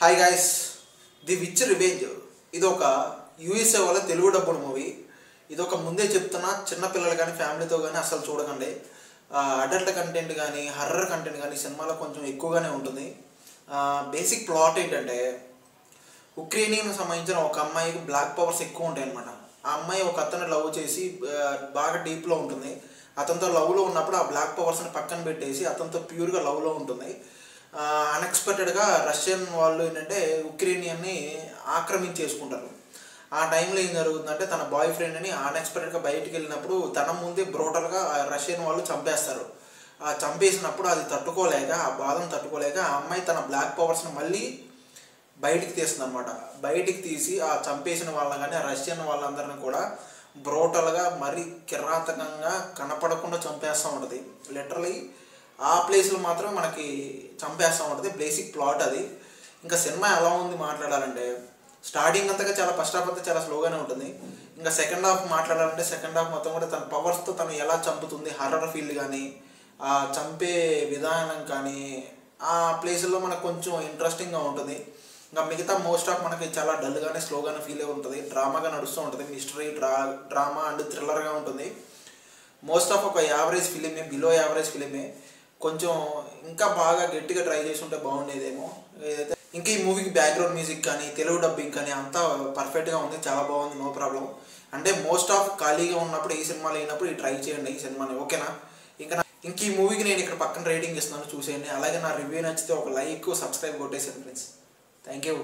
Hi guys, the which revenge ఇది ఒక USA వాళ్ళ తెలుగు డబ్బుడు మూవీ. ఇది ఒక ముందే చెప్తున్నా, చిన్నపిల్లలు కానీ ఫ్యామిలీతో కానీ అసలు చూడకండి. అడల్ట్ కంటెంట్ కానీ హర్రర్ కంటెంట్ కానీ సినిమాలో కొంచెం ఎక్కువగానే ఉంటుంది. బేసిక్ ప్లాట్ ఏంటంటే, ఉక్రెయిన్కి సంబంధించిన ఒక అమ్మాయికి బ్లాక్ పవర్స్ ఎక్కువ ఉంటాయి అన్నమాట. ఆ అమ్మాయి ఒక అతను లవ్ చేసి బాగా డీప్లో ఉంటుంది. అతనితో లవ్లో ఉన్నప్పుడు ఆ బ్లాక్ పవర్స్ని పక్కన పెట్టేసి అతనితో ప్యూర్గా లవ్లో ఉంటుంది. అన్ఎక్స్పెక్టెడ్గా రష్యన్ వాళ్ళు ఏంటంటే ఉక్రెయినియన్ని ఆక్రమించేసుకుంటారు. ఆ టైంలో ఏం జరుగుతుందంటే, తన బాయ్ ఫ్రెండ్ని అన్ఎక్స్పెక్టెడ్గా బయటికి వెళ్ళినప్పుడు తన ముందే బ్రోటల్గా రష్యన్ వాళ్ళు చంపేస్తారు. ఆ చంపేసినప్పుడు అది తట్టుకోలేక, ఆ బాధను తట్టుకోలేక ఆ అమ్మాయి తన బ్లాక్ పవర్స్ని మళ్ళీ బయటికి తీస్తుంది అనమాట. బయటికి తీసి ఆ చంపేసిన వాళ్ళని కానీ ఆ రష్యన్ వాళ్ళందరినీ కూడా బ్రోటల్గా మరీ కిరాతకంగా కనపడకుండా చంపేస్తూ ఉంటుంది. లిటరలీ ఆ ప్లేస్లో మాత్రం మనకి చంపేస్తూ ఉంటుంది. బేసిక్ ప్లాట్ అది. ఇంకా సినిమా ఎలా ఉంది మాట్లాడాలంటే, స్టార్టింగ్ అంతగా చాలా ఫస్ట్ హాఫ్ అంతా చాలా స్లోగానే ఉంటుంది. ఇంకా సెకండ్ హాఫ్ మాట్లాడాలంటే సెకండ్ హాఫ్ మొత్తం కూడా తన పవర్స్తో తను ఎలా చంపుతుంది, హర్రర్ ఫీల్ కానీ ఆ చంపే విధానం కానీ ఆ ప్లేసుల్లో మనకు కొంచెం ఇంట్రెస్టింగ్గా ఉంటుంది. ఇంకా మిగతా మోస్ట్ ఆఫ్ మనకి చాలా డల్గానే స్లోగానే ఫీల్ అయి ఉంటుంది. డ్రామాగా నడుస్తూ ఉంటుంది. మిస్టరీ డ్రామా అండ్ థ్రిల్లర్గా ఉంటుంది. మోస్ట్ ఆఫ్ ఒక యావరేజ్ ఫిలిమే, బిలో యావరేజ్ ఫిలిమే. కొంచెం ఇంకా బాగా గట్టిగా ట్రై చేసి ఉంటే బాగుండేదేమో. ఏదైతే ఇంకా ఈ మూవీకి బ్యాక్గ్రౌండ్ మ్యూజిక్ కానీ తెలుగు డబ్బింగ్ కానీ అంతా పర్ఫెక్ట్గా ఉంది, చాలా బాగుంది, నో ప్రాబ్లం. అంటే మోస్ట్ ఆఫ్ ఖాళీగా ఉన్నప్పుడు ఈ సినిమా లేనప్పుడు ఈ ట్రై చేయండి ఈ సినిమాని, ఓకేనా? ఇంక ఈ మూవీకి నేను ఇక్కడ పక్కన రేటింగ్ ఇస్తున్నాను, చూసేయండి. అలాగే నా రివ్యూ నచ్చితే ఒక లైక్, సబ్స్క్రైబ్ కొట్టేసాను ఫ్రెండ్స్. Thank you.